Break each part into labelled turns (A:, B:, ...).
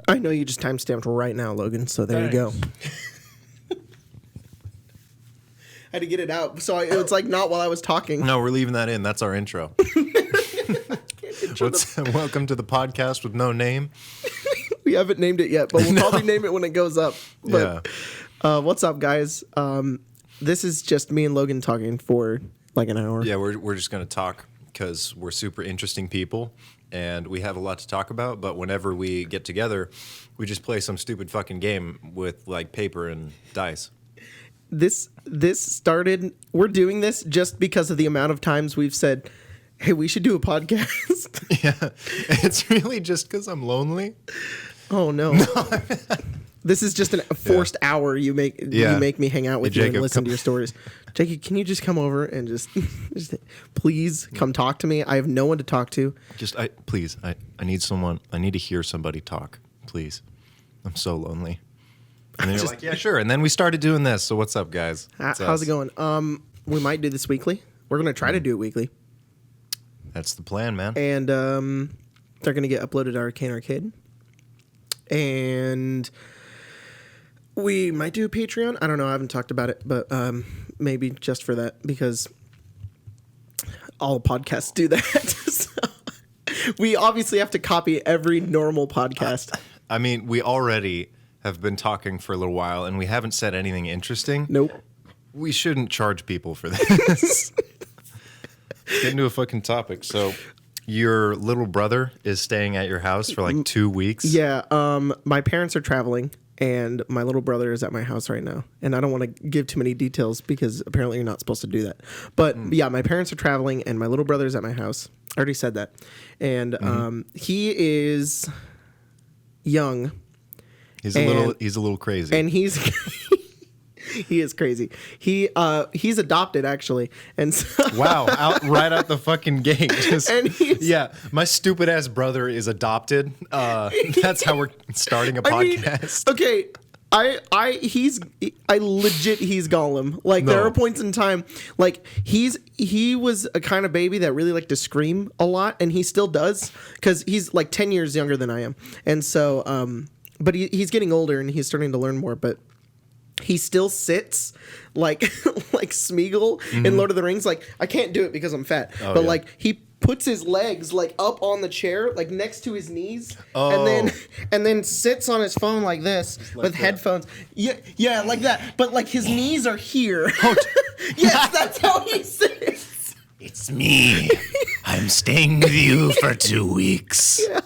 A: I know you just timestamped right now, Logan, so there you go. I had to get it out, so it's like not while I was talking.
B: No, we're leaving that in. That's our intro. Welcome to the podcast with no name.
A: We haven't named it yet, but we'll probably name it when it goes up. But, what's up, guys? This is just me and Logan talking for like an hour.
B: Yeah, we're just going to talk because we're super interesting people and we have a lot to talk about. But whenever we get together, we just play some stupid fucking game with like paper and dice.
A: This started. We're doing this just because of the amount of times we've said, "Hey, we should do a podcast."
B: Yeah, it's really just because I'm lonely.
A: Oh no. This is just a forced hour you make me hang out with you and listen to your stories. Jacob, can you just come over and just please come talk to me? I have no one to talk to.
B: Please, I need someone. I need to hear somebody talk. Please. I'm so lonely. And then you're like, yeah, sure. And then we started doing this. So what's up, guys?
A: How's it going? We might do this weekly. We're going to try to do it weekly.
B: That's the plan, man.
A: And they're going to get uploaded to Arcane Arcade. And we might do a Patreon. I don't know. I haven't talked about it, but maybe just for that because all podcasts do that. So we obviously have to copy every normal podcast.
B: I mean, we already have been talking for a little while, and we haven't said anything interesting.
A: Nope.
B: We shouldn't charge people for this. Let's get into a fucking topic. So your little brother is staying at your house for like 2 weeks?
A: Yeah. My parents are traveling. And my little brother is at my house right now. And I don't want to give too many details because apparently you're not supposed to do that. But yeah, my parents are traveling and my little brother is at my house. I already said that. And he is young.
B: He's a little crazy.
A: And he is crazy. He's adopted actually, and so
B: wow, right out the fucking gate. My stupid ass brother is adopted. That's how we're starting a podcast.
A: Okay, he's Gollum. Like there are points in time, like he was a kind of baby that really liked to scream a lot, and he still does because he's like 10 years younger than I am, and so but he's getting older and he's starting to learn more, but. He still sits like Smeagol in Lord of the Rings. Like I can't do it because I'm fat, like he puts his legs like up on the chair, like next to his knees, and then sits on his phone like this with headphones. Yeah, like that. But like his knees are here. Yes, that's how he sits.
B: It's me. I'm staying with you for 2 weeks.
A: Yeah.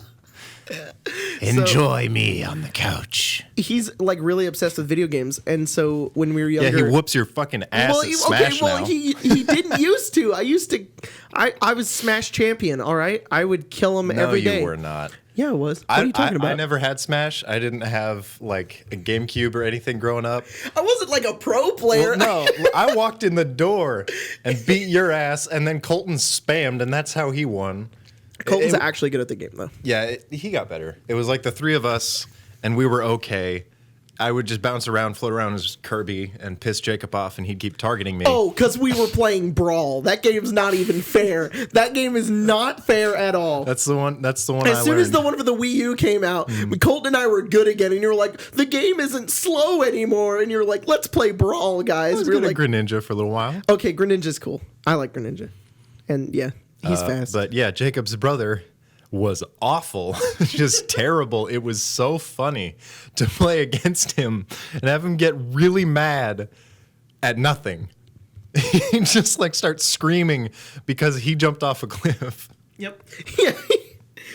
B: Enjoy me on the couch.
A: He's like really obsessed with video games, and so when we were younger,
B: he whoops your fucking ass at Smash now.
A: He didn't used to. I was Smash champion. All right, I would kill him every day.
B: No, you were not.
A: Yeah, I was. What are you talking about?
B: I never had Smash. I didn't have like a GameCube or anything growing up.
A: I wasn't like a pro player.
B: Well, no, I walked in the door and beat your ass, and then Colton spammed, and that's how he won.
A: Colton's actually good at the game, though.
B: Yeah, he got better. It was like the three of us, and we were okay. I would just bounce around, float around as Kirby, and piss Jacob off, and he'd keep targeting me.
A: Oh, because we were playing Brawl. That game's not even fair. That game is not fair at all.
B: That's the one. As
A: soon as the one for the Wii U came out, Colton and I were good again, and you were like, "The game isn't slow anymore," and you're like, "Let's play Brawl, guys."
B: I was good at Greninja for a little while.
A: Okay, Greninja's cool. I like Greninja, and yeah. He's fast.
B: But yeah, Jacob's brother was awful. Just terrible. It was so funny to play against him and have him get really mad at nothing. He just like starts screaming because he jumped off a cliff.
A: Yep. Yeah.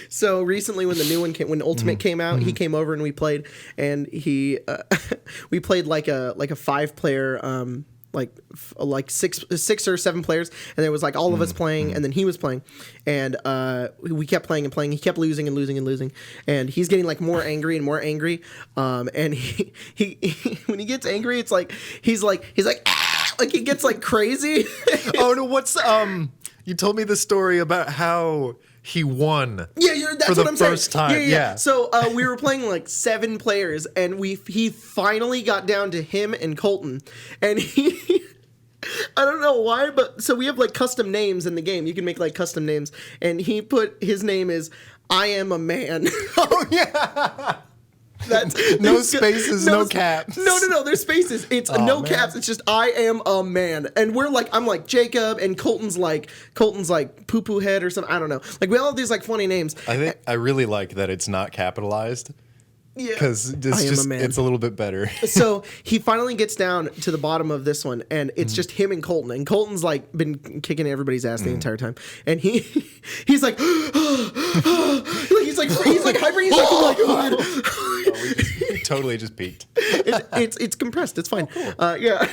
A: So recently when the new one when Ultimate came out, he came over and we played, and we played like a 5-player like six or seven players, and there was like all of us playing, and then he was playing, and we kept playing and playing. He kept losing and losing and losing, and he's getting like more angry and more angry. And he when he gets angry, it's like he's like ah! Like he gets like crazy.
B: Oh no! What's you told me the story about how he won.
A: Yeah, that's what I'm saying.
B: For the first time. Yeah.
A: So we were playing like 7 players, and he finally got down to him and Colton, and he. I don't know why, but so we have like custom names in the game. You can make like custom names, and he put his name is I am a man.
B: Oh yeah.
A: That's
B: No spaces, no caps.
A: No. There's spaces. It's no caps. It's just I am a man, and I'm like Jacob, and Colton's like poo poo head or something. I don't know. Like we all have these like funny names.
B: I think I really like that it's not capitalized.
A: Yeah,
B: because it's a little bit better.
A: So he finally gets down to the bottom of this one, and it's just him and Colton. And Colton's like been kicking everybody's ass the entire time, and he's like, he's like hyper. He's like,
B: We totally just peaked.
A: It's compressed. It's fine.
B: Oh, cool.
A: Yeah.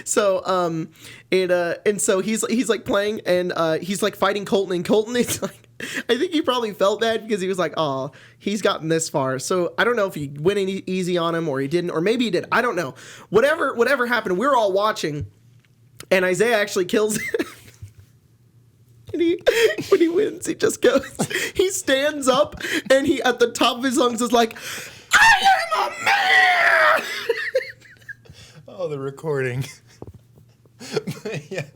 A: So and so he's like playing, and he's like fighting Colton, and Colton is like, I think he probably felt bad because he was like, oh, he's gotten this far. So I don't know if he went easy on him or he didn't, or maybe he did. I don't know. Whatever happened, we were all watching, and Isaiah actually kills him. And when he wins, he just goes, he stands up, and he at the top of his lungs is like, I am a man.
B: Oh, the recording. Yeah.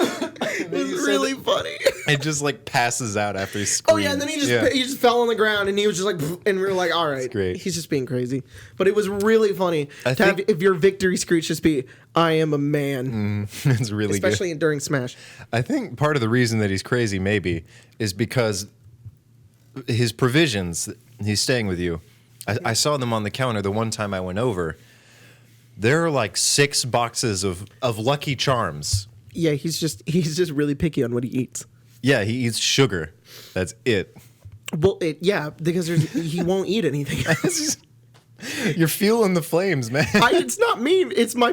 A: It was really funny.
B: It just like passes out after he screams.
A: Oh yeah, and then he just fell on the ground, and he was just like, and we were like, all right,
B: great.
A: He's just being crazy. But it was really funny if your victory screech just be, I am a man.
B: It's really
A: especially during Smash.
B: I think part of the reason that he's crazy maybe is because his provisions. He's staying with you. I saw them on the counter the one time I went over. There are like 6 boxes of Lucky Charms.
A: Yeah, he's just really picky on what he eats.
B: Yeah, he eats sugar. That's it.
A: Well, because he won't eat anything else.
B: You're feeling the flames, man.
A: It's not me. It's my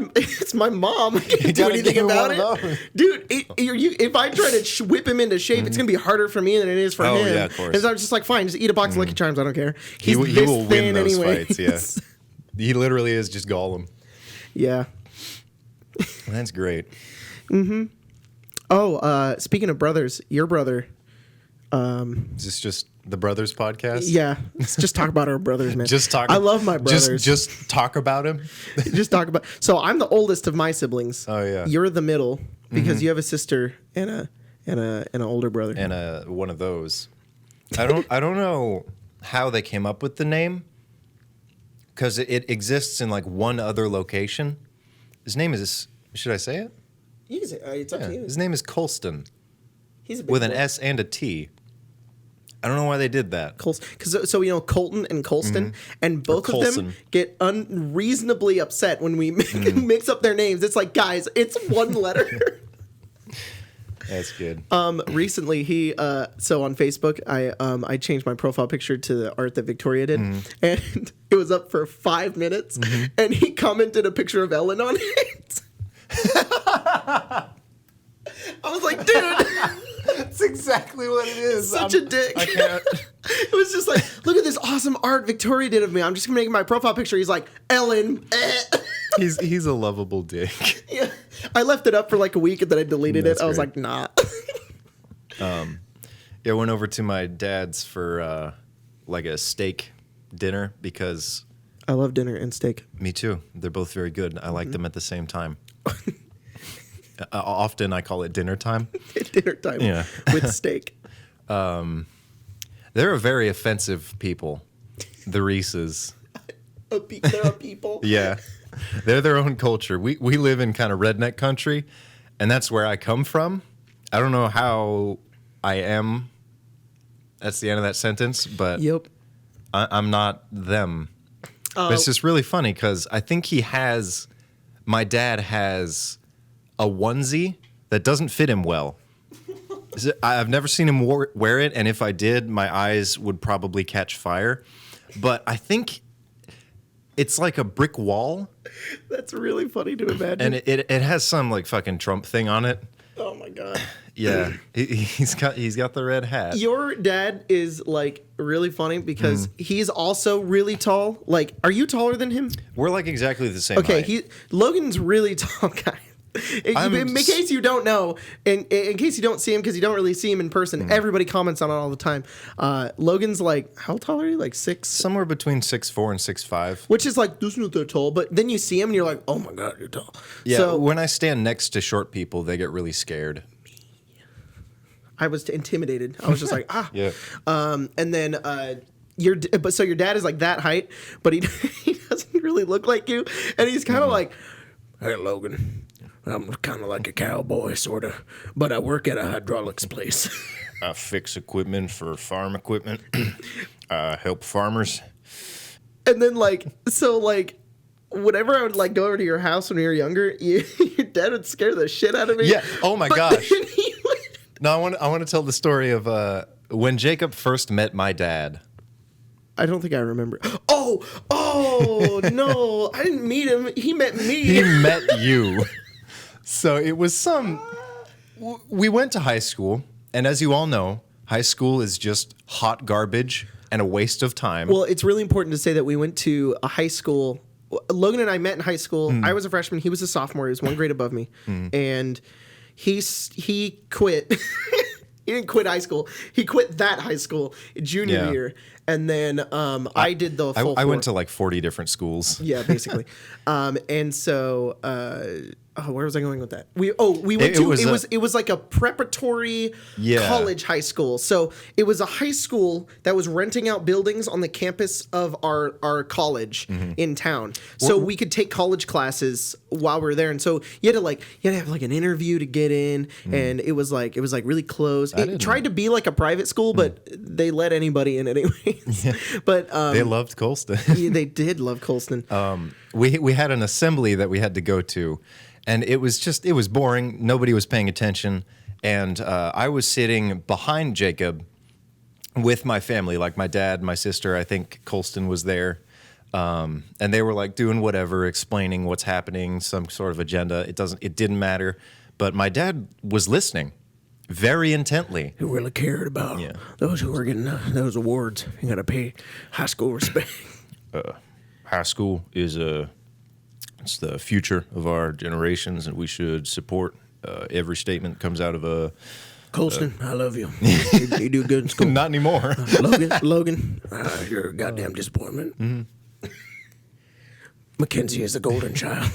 A: mom. I can't do anything about it, dude. If I try to whip him into shape, it's gonna be harder for me than it is for him.
B: Oh yeah, of course.
A: And so I'm just like, fine, just eat a box of Lucky Charms. I don't care.
B: He will win those fights. Yeah, he literally is just Gollum.
A: Yeah,
B: that's great.
A: Mm-hmm. Oh, speaking of brothers, your brother.
B: Is this just the Brothers podcast?
A: Yeah, let's just talk about our brothers, man. I love my brothers.
B: Just talk about him.
A: Just talk about. So I'm the oldest of my siblings.
B: Oh yeah.
A: You're the middle because you have a sister and an older brother
B: and one of those. I don't know how they came up with the name because it exists in like one other location. His name is. Should I say it?
A: You can say it's up to you.
B: His name is Colston.
A: He's a big
B: with an
A: boy.
B: S and a T. I don't know why they did that.
A: So Colton and Colston, and both of them get unreasonably upset when we mix up their names. It's like, guys, it's one letter.
B: That's good.
A: Recently, so on Facebook, I changed my profile picture to the art that Victoria did, and it was up for 5 minutes, and he commented a picture of Ellen on it. I was like, dude.
B: That's exactly what it is.
A: Such a dick.
B: I can't.
A: It was just like, look at this awesome art Victoria did of me. I'm just gonna make my profile picture. He's like, Ellen.
B: He's a lovable dick.
A: Yeah. I left it up for like a week and then I deleted it. I was like, nah.
B: Yeah, I went over to my dad's for like a steak dinner because
A: I love dinner and steak.
B: Me too. They're both very good. I like them at the same time. Often I call it dinner time.
A: Dinner time with steak.
B: They're a very offensive people, the Reeses.
A: They're a people?
B: Yeah. They're their own culture. We live in kind of redneck country, and that's where I come from. I don't know how I am. That's the end of that sentence, but
A: yep.
B: I'm not them. But it's just really funny because I think my dad has a onesie that doesn't fit him well. I've never seen him wear it, and if I did, my eyes would probably catch fire. But I think it's like a brick wall.
A: That's really funny to imagine.
B: And it has some like fucking Trump thing on it.
A: Oh my god.
B: Yeah, he's got the red hat.
A: Your dad is like really funny because he's also really tall. Like, are you taller than him?
B: We're like exactly the same height.
A: Logan's really tall guy. In case you don't know, in case you don't see him, because you don't really see him in person, everybody comments on it all the time. Logan's like, how tall are you? Like 6?
B: Somewhere between 6'4" and 6'5".
A: Which is like, this is not that tall. But then you see him and you're like, oh my god, you're tall.
B: Yeah, so when I stand next to short people, they get really scared.
A: I was intimidated. I was just like, ah.
B: Yeah.
A: And then your dad is like that height, but he he doesn't really look like you, and he's kind of like, hey Logan, I'm kind of like a cowboy sort of, but I work at a hydraulics place.
B: I fix equipment for farm equipment. I help farmers.
A: And then whenever I would like go over to your house when we were younger, your dad would scare the shit out of me.
B: Yeah. Oh my
A: But
B: gosh.
A: then he would-
B: No, I want to tell the story of when Jacob first met my dad.
A: I don't think I remember. Oh no! I didn't meet him. He met me.
B: He met you. So it was we went to high school, and as you all know, high school is just hot garbage and a waste of time.
A: Well, it's really important to say that we went to a high school. Logan and I met in high school. I was a freshman. He was a sophomore. He was one grade above me, and he quit. He didn't quit high school. He quit that high school junior year, and then I did the full.
B: I went to like 40 different schools.
A: Yeah, basically. And so, where was I going with that? We went it was like a preparatory college high school. So it was a high school that was renting out buildings on the campus of our college in town. So we could take college classes while we were there. And so you had to have like an interview to get in, and it was like really close. It tried to be like a private school, but they let anybody in anyways. Yeah. But
B: they loved Colston.
A: Yeah, they did love Colston.
B: We had an assembly that we had to go to, and it was boring. Nobody was paying attention, and I was sitting behind Jacob with my family, like my dad, my sister. I think Colston was there, and they were like doing whatever, explaining what's happening, some sort of agenda. It didn't matter, but my dad was listening very intently.
A: Who really cared about those who were getting those awards. You got to pay high school respect.
B: High school is it's the future of our generations, and we should support every statement that comes out of a
A: Colston, I love you. You do good in school.
B: Not anymore.
A: Logan, you're a goddamn disappointment. Mm-hmm. Mackenzie is the golden child.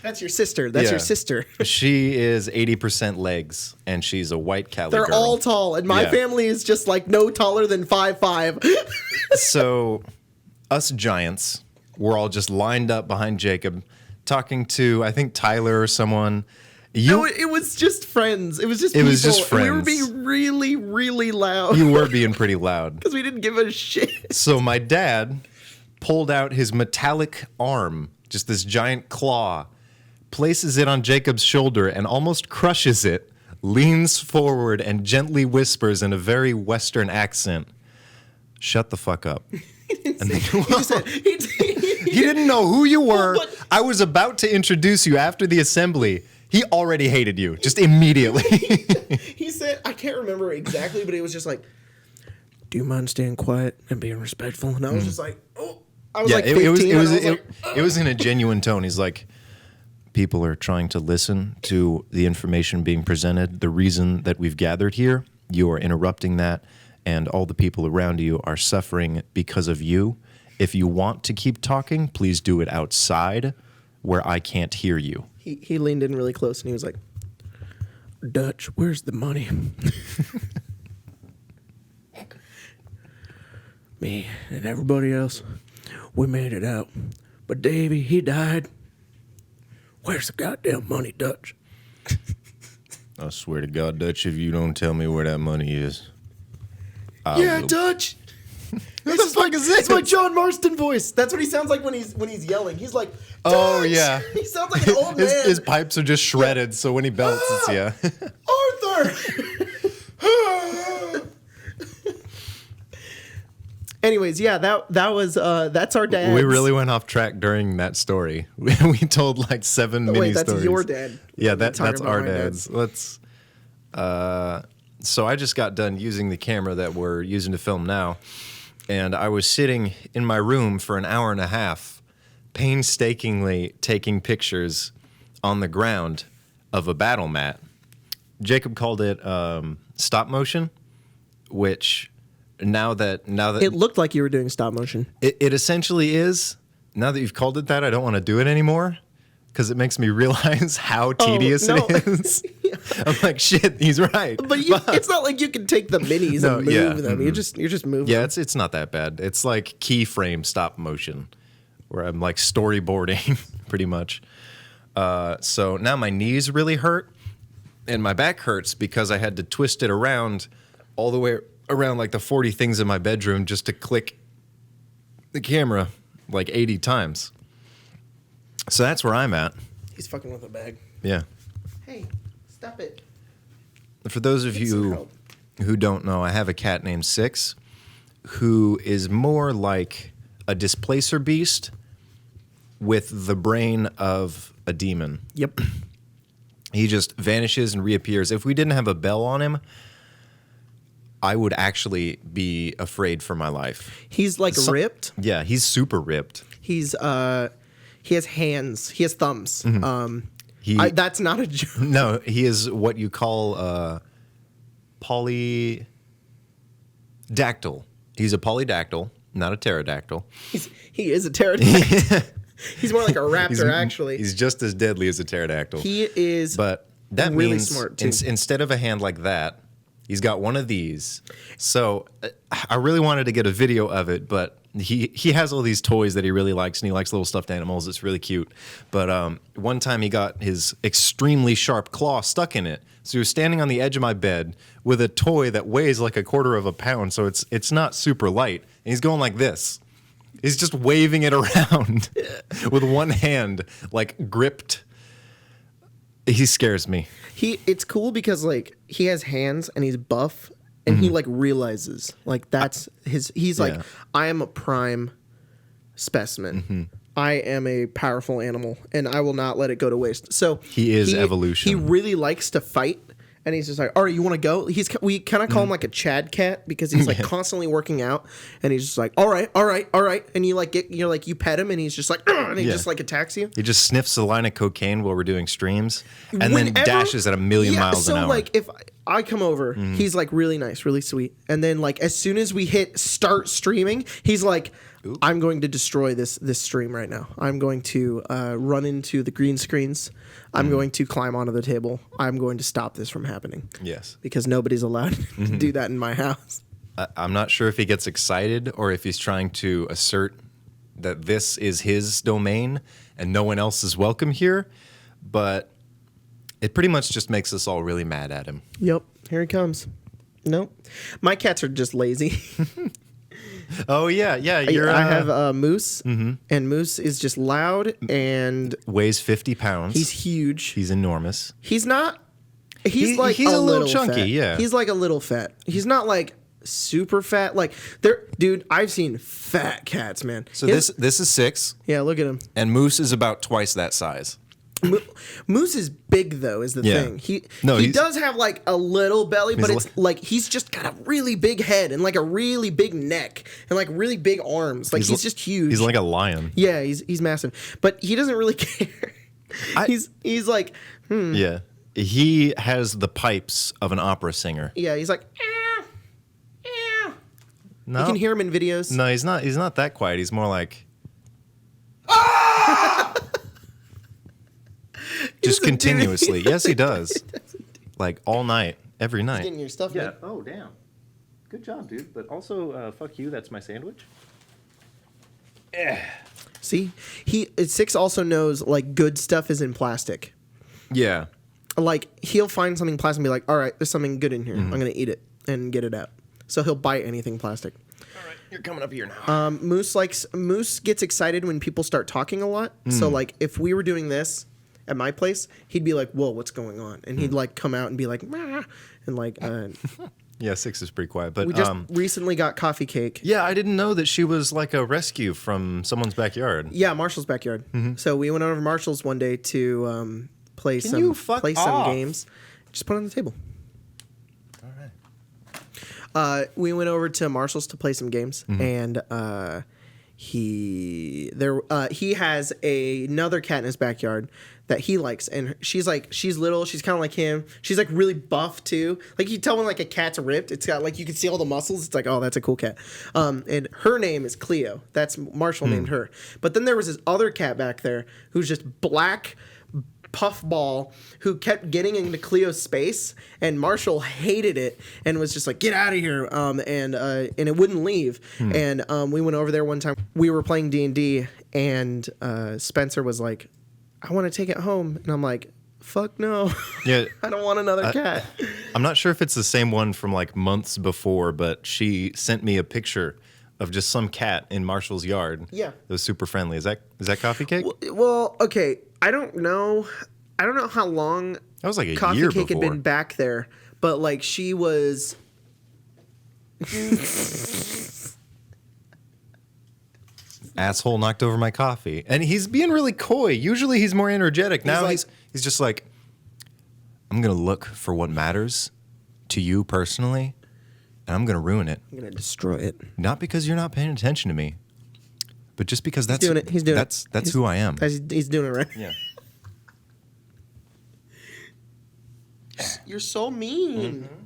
A: That's your sister. That's your sister.
B: She is 80% legs, and she's a white Cali
A: They're
B: girl.
A: all tall, and my family is just like no taller than 5'5".
B: So us giants, we're all just lined up behind Jacob, talking to, I think, Tyler or someone.
A: No, it was just friends. It was just people.
B: Just friends.
A: We were being really, really loud.
B: You were being pretty loud.
A: Because we didn't give a shit.
B: So my dad pulled out his metallic arm, just this giant claw, places it on Jacob's shoulder and almost crushes it, leans forward and gently whispers in a very Western accent, "Shut the fuck up."
A: He
B: didn't know who you were. I was about to introduce you after the assembly. He already hated you, just immediately.
A: He said, I can't remember exactly, but it was just like, "Do you mind staying quiet and being respectful?" And I was just like, oh. I was like 15.
B: It was in a genuine tone. He's like, "People are trying to listen to the information being presented. The reason that we've gathered here, you are interrupting that, and all the people around you are suffering because of you. If you want to keep talking, please do it outside where I can't hear you."
A: He leaned in really close and he was like, "Dutch, where's the money?" Me and everybody else, we made it out. But Davey, he died. Where's the goddamn money, Dutch?
B: I swear to God, Dutch, if you don't tell me where that money is,
A: Dutch. It's my John Marston voice. That's what he sounds like when he's yelling. He's like, "Dutch!"
B: Oh yeah.
A: He sounds like an old man.
B: His pipes are just shredded, so when he belts, it's
A: Arthur. Anyways, that was that's our dad.
B: We really went off track during that story. We told like 7 mini
A: Wait, that's
B: stories.
A: your dad.
B: Yeah, that's our dad's. Let's. So I just got done using the camera that we're using to film now, and I was sitting in my room for an hour and a half, painstakingly taking pictures on the ground of a battle mat. Jacob called it stop motion, which now that
A: it looked like you were doing stop motion.
B: It essentially is. Now that you've called it that, I don't want to do it anymore because it makes me realize how tedious it is. I'm like, shit, he's right.
A: But it's not like you can take the minis and move them. You're just moving.
B: Yeah,
A: them.
B: it's not that bad. It's like keyframe stop motion, where I'm like storyboarding pretty much. So now my knees really hurt, and my back hurts because I had to twist it around all the way around like the 40 things in my bedroom just to click the camera like 80 times. So that's where I'm at.
A: He's fucking with a bag.
B: Yeah.
A: Hey, stop it.
B: For those of you who don't know, I have a cat named Six who is more like a displacer beast with the brain of a demon.
A: Yep.
B: He just vanishes and reappears. If we didn't have a bell on him, I would actually be afraid for my life.
A: He's like ripped.
B: Yeah, he's super ripped.
A: He's he has hands. He has thumbs.
B: Mm-hmm.
A: That's not a joke.
B: No, he is what you call polydactyl. He's a polydactyl, not a pterodactyl.
A: He is a pterodactyl. He's more like a raptor, actually.
B: He's just as deadly as a pterodactyl.
A: He is,
B: but that
A: really
B: means
A: smart too.
B: Instead of a hand like that, he's got one of these. So I really wanted to get a video of it, but he has all these toys that he really likes, and he likes little stuffed animals. It's really cute. But one time he got his extremely sharp claw stuck in it. So he was standing on the edge of my bed with a toy that weighs like 1/4 pound, so it's not super light. And he's going like this. He's just waving it around with one hand, like gripped. He scares me.
A: It's cool because like he has hands and he's buff and he like realizes like that's he's like, I am a prime specimen. I am a powerful animal and I will not let it go to waste. So
B: he is evolution.
A: He really likes to fight. And he's just like, all right, you want to go? We kind of call him like a Chad cat because he's like constantly working out, and he's just like, all right. And you like you pet him, and he's just like, and he just like attacks you.
B: He just sniffs a line of cocaine while we're doing streams, and then dashes at 1,000,000 miles an hour.
A: So like if I come over, he's like really nice, really sweet, and then like as soon as we hit start streaming, he's like, I'm going to destroy this stream right now. I'm going to run into the green screens. I'm going to climb onto the table. I'm going to stop this from happening.
B: Yes.
A: Because nobody's allowed to do that in my house.
B: I'm not sure if he gets excited or if he's trying to assert that this is his domain and no one else is welcome here, but it pretty much just makes us all really mad at him.
A: Yep. Here he comes. Nope. My cats are just lazy.
B: Oh, yeah.
A: I have Moose, and Moose is just loud and...
B: weighs 50 pounds.
A: He's huge.
B: He's enormous.
A: He's not... He's like
B: he's
A: a little
B: chunky,
A: fat.
B: yeah.
A: He's like a little fat. He's not like super fat. Like, dude, I've seen fat cats, man.
B: So this is 6.
A: Yeah, look at him.
B: And Moose is about twice that size.
A: Moose is big though, is the thing. He does have like a little belly, but it's like he's just got a really big head and like a really big neck and like really big arms. Like he's just huge.
B: He's like a lion.
A: Yeah, he's massive, but he doesn't really care. He's like,
B: Yeah, he has the pipes of an opera singer.
A: Yeah, he's like,
B: No,
A: you can hear him in videos.
B: No, he's not. He's not that quiet. He's more like. Just continuously. Yes, he does. Like all night, every night.
A: Getting your stuff.
B: Yeah. Oh, damn. Good job, dude. But also, fuck you. That's my sandwich.
A: See, 6 also knows like good stuff is in plastic.
B: Yeah.
A: Like he'll find something plastic and be like, all right, there's something good in here. I'm gonna eat it and get it out. So he'll bite anything plastic.
B: All right, you're coming up here now.
A: Moose gets excited when people start talking a lot. So like if we were doing this at my place, he'd be like, whoa, what's going on? And he'd like come out and be like, Mah! And like
B: yeah, 6 is pretty quiet. But
A: we just recently got Coffee Cake.
B: Yeah, I didn't know that she was like a rescue from someone's backyard.
A: Yeah, Marshall's backyard. So we went over to Marshall's one day to play some games. Just put it on the table. All right. We went over to Marshall's to play some games, and he has another cat in his backyard that he likes, and she's little, she's kind of like him, she's like really buff too, like you tell when like a cat's ripped, it's got like you can see all the muscles, it's like, oh, that's a cool cat. And her name is Cleo. That's Marshall named her. But then there was this other cat back there who's just black, puffball who kept getting into Cleo's space, and Marshall hated it and was just like, "Get out of here!" And it wouldn't leave. And we went over there one time. We were playing D&D, and Spencer was like, "I want to take it home," and I'm like, "Fuck no!
B: Yeah,
A: I don't want another cat."
B: I'm not sure if it's the same one from like months before, but she sent me a picture of just some cat in Marshall's yard.
A: Yeah,
B: it was super friendly. Is that Coffee Cake?
A: Well, okay. I don't know how long
B: that was like a
A: Coffee
B: year
A: Cake
B: before.
A: had been back there, but like she was.
B: Asshole knocked over my coffee, and he's being really coy. Usually he's more energetic. Now
A: like,
B: he's just like, I'm gonna look for what matters to you personally, and I'm gonna ruin it.
A: I'm gonna destroy it.
B: Not because you're not paying attention to me, but just because that's
A: He's doing it.
B: That's who I am.
A: He's doing it right.
B: Yeah.
A: You're so mean. Mm-hmm.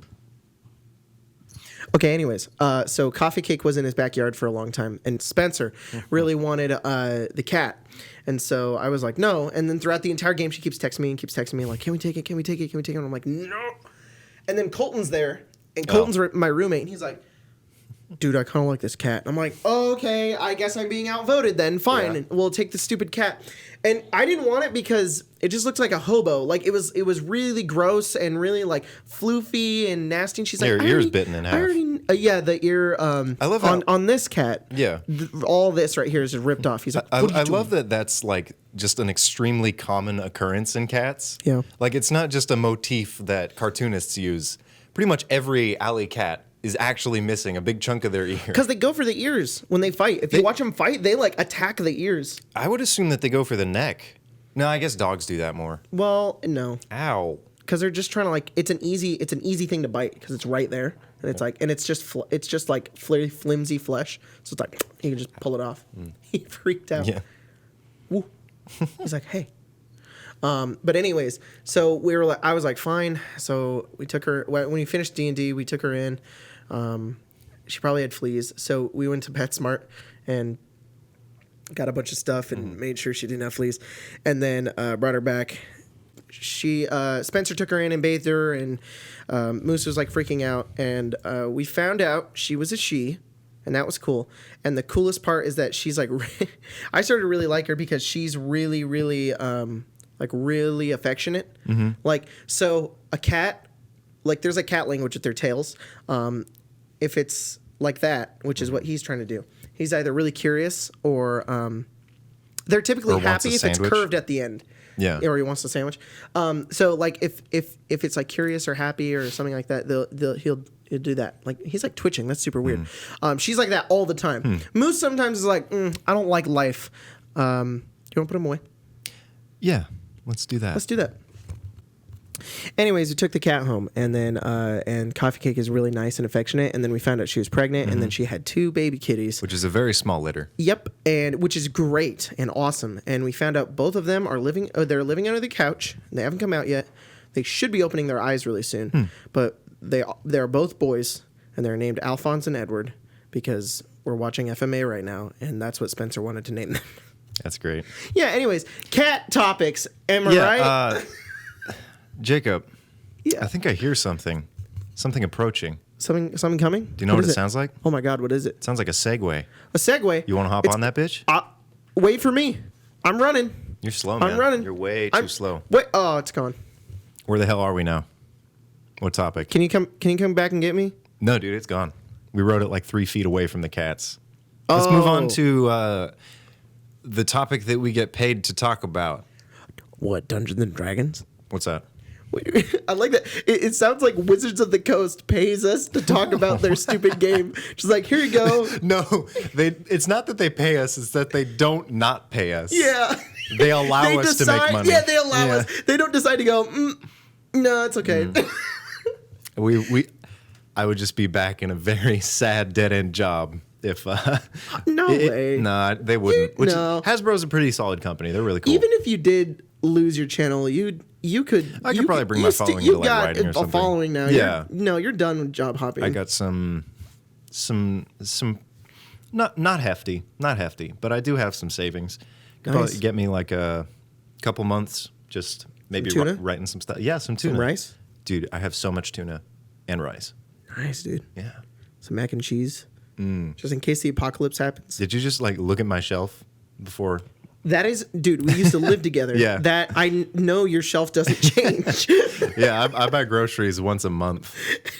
A: Okay, anyways, so Coffee Cake was in his backyard for a long time, and Spencer really wanted the cat. And so I was like, no. And then throughout the entire game, she keeps texting me, like, can we take it? Can we take it? Can we take it? And I'm like, no. And then Colton's there, and Colton's my roommate, and he's like, dude, I kind of like this cat. And I'm like, oh, okay, I guess I'm being outvoted then. Fine, and we'll take the stupid cat. And I didn't want it because it just looked like a hobo. Like it was really gross and really like floofy and nasty. And she's like,
B: your ear's bitten in half.
A: Yeah, the ear. I
B: love
A: on this cat.
B: Yeah,
A: all this right here is just ripped off. He's like,
B: I love that. That's like just an extremely common occurrence in cats.
A: Yeah,
B: like it's not just a motif that cartoonists use. Pretty much every alley cat is actually missing a big chunk of their ear.
A: Because they go for the ears when they fight. If you watch them fight, they like attack the ears.
B: I would assume that they go for the neck. No, I guess dogs do that more.
A: Well, no.
B: Ow.
A: Because they're just trying to like it's an easy thing to bite because it's right there and it's like it's just like flimsy flesh, so it's like you can just pull it off. He freaked out.
B: Yeah.
A: Woo. He's like, hey. But anyways, so we were like, I was like, fine. So we took her when we finished D&D. We took her in. She probably had fleas, so we went to PetSmart and got a bunch of stuff and made sure she didn't have fleas, and then brought her back. Spencer took her in and bathed her, and Moose was like freaking out, and we found out she was a she. And that was cool. And the coolest part is that she's like, I started to really like her because she's really, really, like really affectionate. Mm-hmm. Like, so a cat, like there's a cat language with their tails. If it's like that, which is what he's trying to do, he's either really curious or they're typically happy if it's curved at the end.
B: Yeah.
A: Or he wants the sandwich. So like if it's like curious or happy or something like that, he'll do that. Like he's like twitching. That's super weird. She's like that all the time. Moose sometimes is like, I don't like life. You want to put him away?
B: Yeah, let's do that.
A: Let's do that. Anyways, we took the cat home, and then and Coffee Cake is really nice and affectionate. And then we found out she was pregnant, and then she had 2 baby kitties,
B: which is a very small litter.
A: Yep, and which is great and awesome. And we found out both of them are living. They're living under the couch. They haven't come out yet. They should be opening their eyes really soon. But they're both boys, and they're named Alphonse and Edward because we're watching FMA right now, and that's what Spencer wanted to name them.
B: That's great.
A: Yeah. Anyways, cat topics. Am I right?
B: Jacob,
A: yeah.
B: I think I hear something approaching.
A: Something coming?
B: Do you know what it sounds like?
A: Oh my God, what is it?
B: It sounds like a Segway.
A: A Segway?
B: You want to hop on that bitch?
A: Wait for me. I'm running.
B: You're slow, man.
A: I'm running.
B: You're way too slow.
A: Wait. Oh, it's gone.
B: Where the hell are we now? What topic?
A: Can you come back and get me?
B: No, dude, it's gone. We rode it like 3 feet away from the cats. Let's move on to the topic that we get paid to talk about.
A: What, Dungeons and Dragons?
B: What's that?
A: I like that. It sounds like Wizards of the Coast pays us to talk about their stupid game. Just like, here you go.
B: No, it's not that they pay us. It's that they don't not pay us.
A: Yeah.
B: They allow us to make money.
A: Yeah, they allow us. They don't decide to go, no, it's okay.
B: I would just be back in a very sad dead-end job if...
A: no way.
B: No, they wouldn't. Hasbro's a pretty solid company. They're really cool.
A: Even if you did lose your channel, you could...
B: I could probably bring my following to like writing or something.
A: You got a following now.
B: Yeah.
A: You're done with job hopping.
B: I got some not hefty, but I do have some savings. Could probably get me like a couple months just Maybe
A: Some tuna?
B: writing some stuff. Yeah, some tuna.
A: Some rice?
B: Dude, I have so much tuna and rice.
A: Nice, dude.
B: Yeah.
A: Some mac and cheese. Just in case the apocalypse happens.
B: Did you just like look at my shelf before?
A: That is, dude, we used to live together.
B: Yeah.
A: That I know your shelf doesn't change.
B: Yeah, I buy groceries once a month.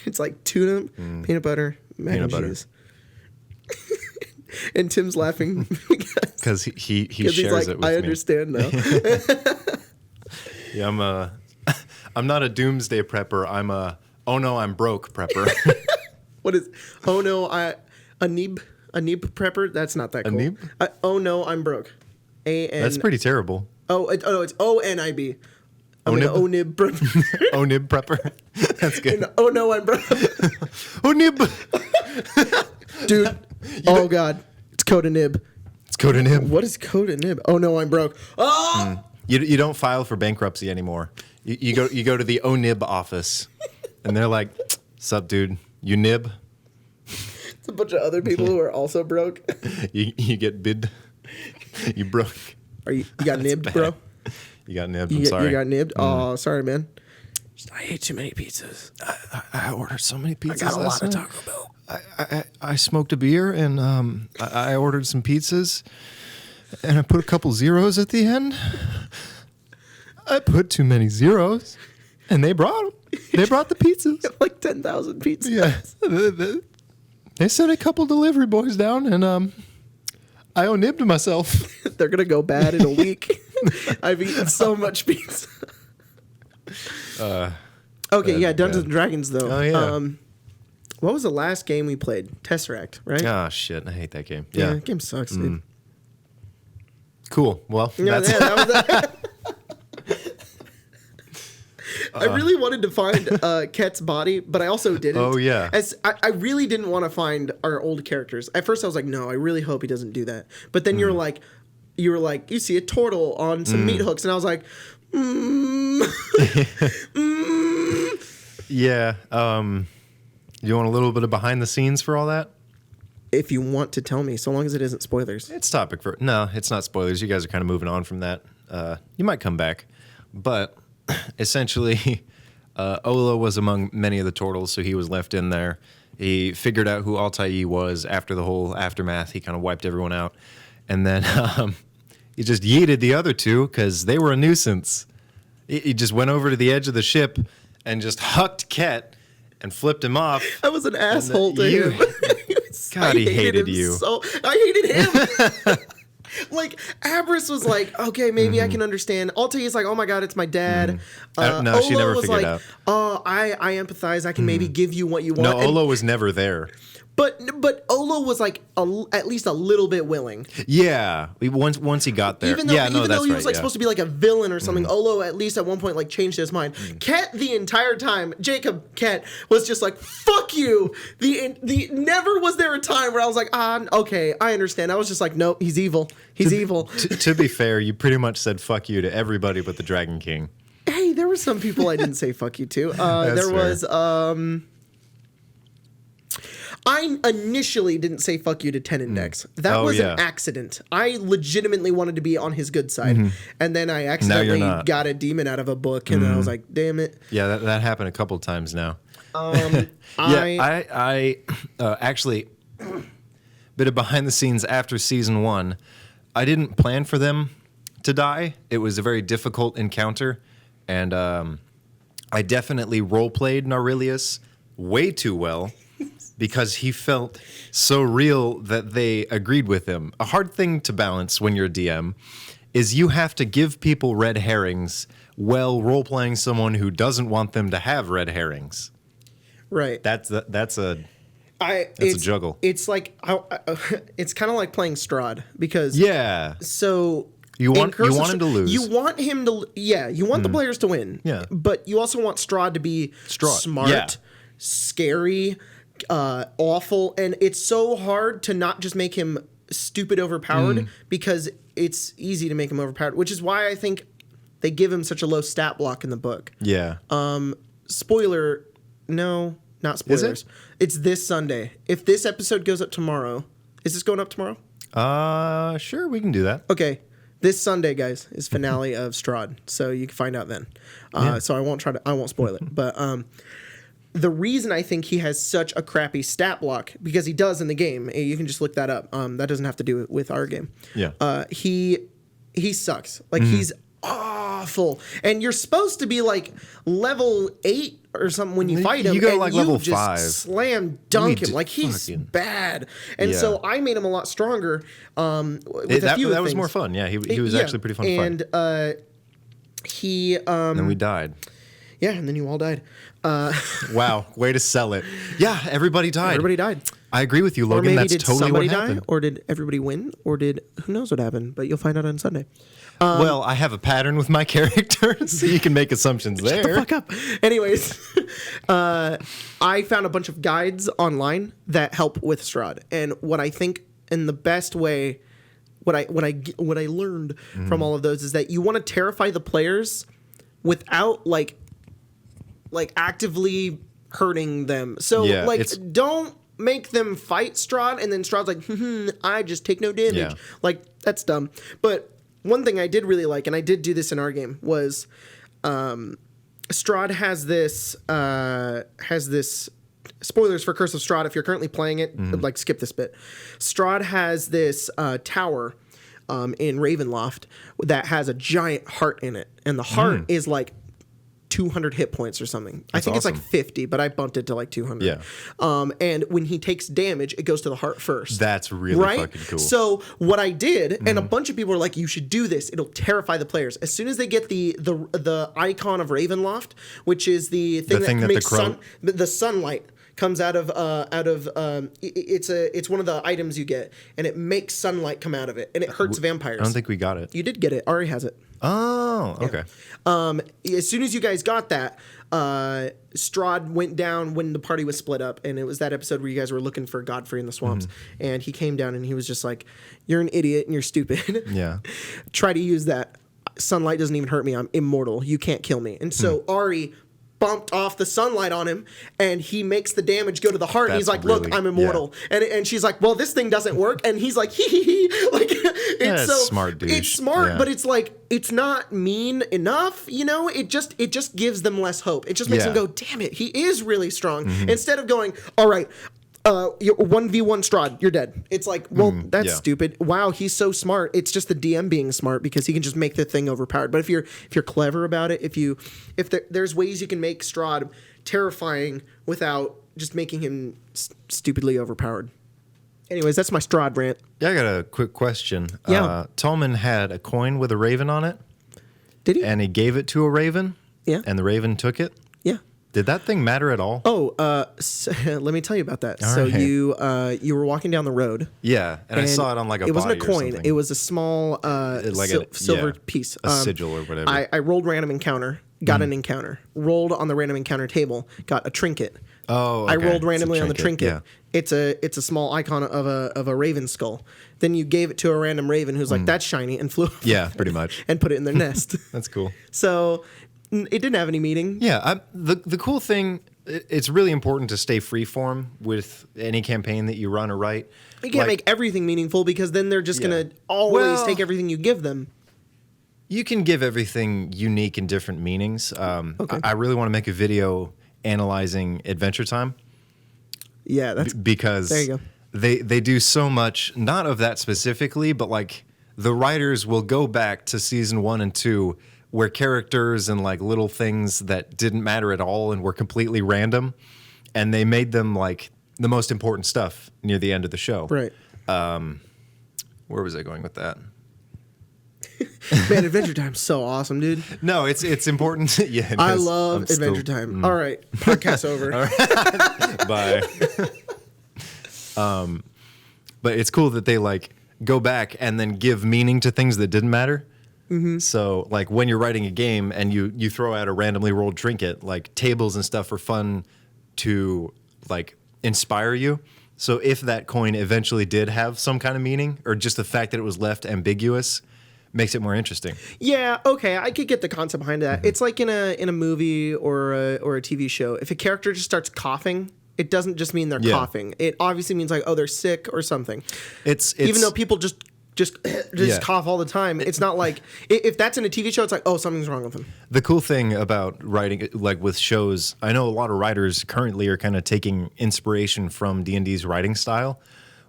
A: It's like tuna, peanut butter, mac
B: Peanut
A: and
B: butter.
A: cheese. And Tim's laughing
B: Because he
A: he's
B: shares
A: like,
B: it with
A: I
B: me.
A: understand now.
B: Yeah, I'm not a doomsday prepper. I'm a oh no, I'm broke prepper.
A: What is? Oh no, a nib prepper. That's not that cool.
B: nib?
A: Oh no, I'm broke.
B: That's pretty terrible.
A: Oh no, it's ONIB. I'm
B: Onib?
A: an ONIB prepper.
B: Oh nib prepper. That's good.
A: And, oh no, I'm broke.
B: Oh nib.
A: Dude. Oh god, it's Coda Nib.
B: It's Coda nib.
A: What is Coda Nib? Oh no, I'm broke. Oh.
B: You don't file for bankruptcy anymore. You go to the ONIB office, and they're like, "Sup, dude? You nib?
A: It's a bunch of other people who are also broke.
B: You get bid? You broke?
A: You got nibbed,
B: bad.
A: bro?
B: You got nibbed? I'm sorry.
A: You got nibbed? Oh, sorry, man. I ate too many pizzas.
B: I ordered so many pizzas.
A: I got a
B: last
A: lot of
B: night.
A: Taco Bell.
B: I smoked a beer and I ordered some pizzas and I put a couple zeros at the end. I put too many zeros and they brought them. They brought the pizzas.
A: Like 10,000 pizzas.
B: Yeah. They sent a couple delivery boys down and I nibbed myself.
A: They're going to go bad in a week. I've eaten so much pizza. Okay, yeah, Dungeons and Dragons, though.
B: Oh, yeah.
A: What was the last game we played? Tesseract, right?
B: Oh, shit. I hate that game.
A: Yeah,
B: Yeah.
A: that game sucks, dude.
B: Cool. Well,
A: Yeah,
B: that's
A: that was that. I really wanted to find Ket's body, but I also didn't.
B: Oh, yeah.
A: As I really didn't want to find our old characters. At first, I was like, no, I really hope he doesn't do that. But then you were like, you see a turtle on some meat hooks, and I was like,
B: Yeah. You want a little bit of behind the scenes for all that?
A: If you want to tell me, so long as it isn't spoilers.
B: It's topic for no. It's not spoilers. You guys are kind of moving on from that. You might come back, but essentially, Olo was among many of the turtles, so he was left in there. He figured out who Altair was after the whole aftermath. He kind of wiped everyone out, and then he just yeeted the other two because they were a nuisance. He just went over to the edge of the ship and just hucked Ket and flipped him off.
A: I was an asshole to
B: you-
A: him.
B: God, he hated
A: him
B: you.
A: So I hated him. Like Abris was like, okay, maybe I can understand. Altair's like, oh my god, it's my dad.
B: No, she
A: Olo
B: never
A: was
B: figured
A: like,
B: out.
A: oh, I empathize. I can maybe give you what you want.
B: No,
A: And-
B: Olo was never there.
A: but Olo was like at least a little bit willing.
B: Yeah, once he got there.
A: Even though,
B: yeah, no,
A: even
B: that's
A: though he
B: right,
A: was like
B: yeah.
A: supposed to be like a villain or something, Olo at least at one point like changed his mind. Ket the entire time, Ket was just like, fuck you. The never was there a time where I was like, okay, I understand. I was just like, nope, he's evil. He's evil.
B: To be fair, you pretty much said fuck you to everybody but the Dragon King.
A: Hey, there were some people I didn't say fuck you to. There
B: fair.
A: was I initially didn't say fuck you to Ten Index. That was an accident. I legitimately wanted to be on his good side. And then I accidentally
B: not.
A: got a demon out of a book, and then I was like, damn it.
B: Yeah, that happened a couple times now.
A: I
B: Actually, bit of behind the scenes after season 1, I didn't plan for them to die. It was a very difficult encounter, and I definitely role-played Narilius way too well because he felt so real that they agreed with him. A hard thing to balance when you're a DM is you have to give people red herrings while role-playing someone who doesn't want them to have red herrings.
A: right.
B: That's a
A: It's
B: a juggle.
A: It's like it's kind of like playing Strahd because
B: Yeah.
A: So
B: You
A: in
B: want
A: Curse of
B: him to lose.
A: You want him to. Yeah, you want the players to win.
B: Yeah.
A: But you also want Strahd to be smart,
B: yeah.
A: scary, awful, and it's so hard to not just make him stupid overpowered because it's easy to make him overpowered, which is why I think they give him such a low stat block in the book.
B: Yeah.
A: Spoiler, no, not spoilers. It's this Sunday. If this episode goes up tomorrow, is this going up tomorrow?
B: Sure, we can do that.
A: Okay. This Sunday, guys, is finale of Strahd, so you can find out then. So I won't spoil it. But the reason I think he has such a crappy stat block, because he does in the game, you can just look that up. That doesn't have to do with our game.
B: Yeah.
A: He sucks. Like he's awful, and you're supposed to be like level 8 or something when you fight him.
B: You go
A: and
B: like
A: you
B: level
A: just
B: 5.
A: Slam dunk him like he's bad. And so I made him a lot stronger. With a few
B: that was
A: things.
B: more fun. Yeah, he was actually pretty fun to fight.
A: And
B: then we died.
A: Yeah, and then you all died.
B: Wow, way to sell it. Yeah, everybody died.
A: Everybody died.
B: I agree with you, Logan.
A: Or maybe
B: That's
A: did
B: totally
A: somebody
B: what
A: die,
B: happened.
A: or did everybody win, or did who knows what happened? But you'll find out on Sunday.
B: Well, I have a pattern with my characters, so you can make assumptions there.
A: Shut the fuck up. Anyways, I found a bunch of guides online that help with Strahd, and what I think in the best way, what I learned from all of those is that you want to terrify the players without like actively hurting them. So don't make them fight Strahd and then Strahd's like, I just take no damage.
B: Yeah.
A: Like, that's dumb. But one thing I did really like, and I did do this in our game, was Strahd has this spoilers for Curse of Strahd. If you're currently playing it, like skip this bit. Strahd has this tower in Ravenloft that has a giant heart in it. And the heart is like 200 hit points or something. I think
B: awesome.
A: it's like 50, but I bumped it to like 200.
B: Yeah.
A: And when he takes damage, it goes to the heart first.
B: That's really fucking cool.
A: So what I did, and a bunch of people are like, you should do this. It'll terrify the players. As soon as they get the icon of Ravenloft, which is the thing that makes the sunlight comes out of it's one of the items you get, and it makes sunlight come out of it, and it hurts vampires.
B: I don't think we got it.
A: You did get it. Ari has it.
B: Oh, okay.
A: As soon as you guys got that, Strahd went down when the party was split up, and it was that episode where you guys were looking for Godfrey in the swamps, and he came down and he was just like, "You're an idiot and you're stupid.
B: Yeah.
A: Try to use that. Sunlight doesn't even hurt me. I'm immortal. You can't kill me." And so Ari bumped off the sunlight on him, and he makes the damage go to the heart. And he's like, "Look, I'm immortal." Yeah. And she's like, "Well, this thing doesn't work." And he's like, "Hee hee hee." Like, it's so
B: smart, dude.
A: It's smart, but it's like, it's not mean enough. You know, it just gives them less hope. It just makes them go, "Damn it, he is really strong." Instead of going, "All right, you're 1v1 Strahd, you're dead." It's like, well, that's stupid. Wow, he's so smart. It's just the DM being smart because he can just make the thing overpowered. But if you're clever about it, if there's ways you can make Strahd terrifying without just making him stupidly overpowered. Anyways, that's my Strahd rant.
B: Yeah, I got a quick question.
A: Yeah.
B: Tolman had a coin with a raven on it.
A: Did he?
B: And he gave it to a raven.
A: Yeah.
B: And the raven took it.
A: Yeah.
B: Did that thing matter at all?
A: Oh, so, let me tell you about that.
B: All
A: so
B: right.
A: you were walking down the road.
B: Yeah, and I saw it on like a
A: It wasn't a
B: body or
A: coin.
B: something.
A: It was a small silver piece.
B: A sigil or whatever.
A: I rolled random encounter, got an encounter. Rolled on the random encounter table, got a trinket.
B: Oh, okay.
A: I rolled randomly on the trinket.
B: Yeah.
A: It's a small icon of a raven skull. Then you gave it to a random raven who's like, "That's shiny," and flew over
B: Yeah, pretty much.
A: and put it in their nest.
B: That's cool.
A: So it didn't have any meaning.
B: Yeah, the cool thing, it's really important to stay freeform with any campaign that you run or write.
A: You can't make everything meaningful because then they're just going to always take everything you give them.
B: You can give everything unique and different meanings. I really want to make a video analyzing Adventure Time.
A: Yeah, that's
B: because
A: there you go.
B: They do so much, not of that specifically, but like the writers will go back to season 1 and 2 where characters and like little things that didn't matter at all and were completely random, and they made them like the most important stuff near the end of the show.
A: Right.
B: Where was I going with that?
A: Man, Adventure Time's so awesome, dude.
B: No, it's important. Yeah,
A: I love Adventure Time. All right, podcast over.
B: Bye. But it's cool that they like go back and then give meaning to things that didn't matter. So like when you're writing a game and you throw out a randomly rolled trinket, like tables and stuff are fun to like inspire you. So if that coin eventually did have some kind of meaning, or just the fact that it was left ambiguous, makes it more interesting.
A: Yeah, okay, I could get the concept behind that. It's like in a movie or a TV show. If a character just starts coughing, it doesn't just mean they're coughing. It obviously means like, oh, they're sick or something.
B: It's
A: even though people just just cough all the time. It's not like if that's in a TV show, it's like, oh, something's wrong with him.
B: The cool thing about writing, like with shows, I know a lot of writers currently are kind of taking inspiration from D&D's writing style,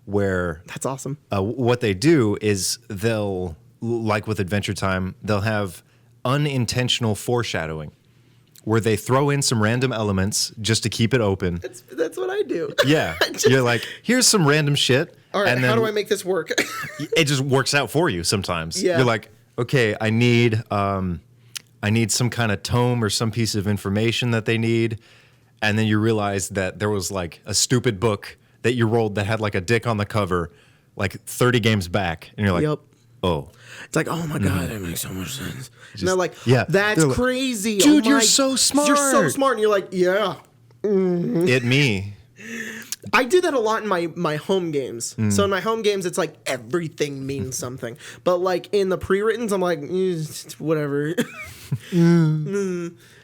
B: where
A: that's awesome.
B: What they do is they'll, like with Adventure Time, they'll have unintentional foreshadowing, where they throw in some random elements just to keep it open.
A: That's what I do.
B: Yeah, you're like, here's some random shit.
A: All right,
B: and then
A: how do I make this work?
B: it just works out for you sometimes.
A: Yeah.
B: You're like, okay, I need some kind of tome or some piece of information that they need, and then you realize that there was like a stupid book that you rolled that had like a dick on the cover, like 30 games back, and you're like,
A: yep.
B: Oh.
A: It's like, oh my God, that makes so much sense. And they're like,
B: yeah,
A: that's crazy.
B: Dude,
A: oh
B: you're so smart.
A: You're so smart. And you're like, yeah.
B: It me.
A: I do that a lot in my home games. So in my home games, it's like everything means something. But like in the pre-writtens, I'm like, whatever.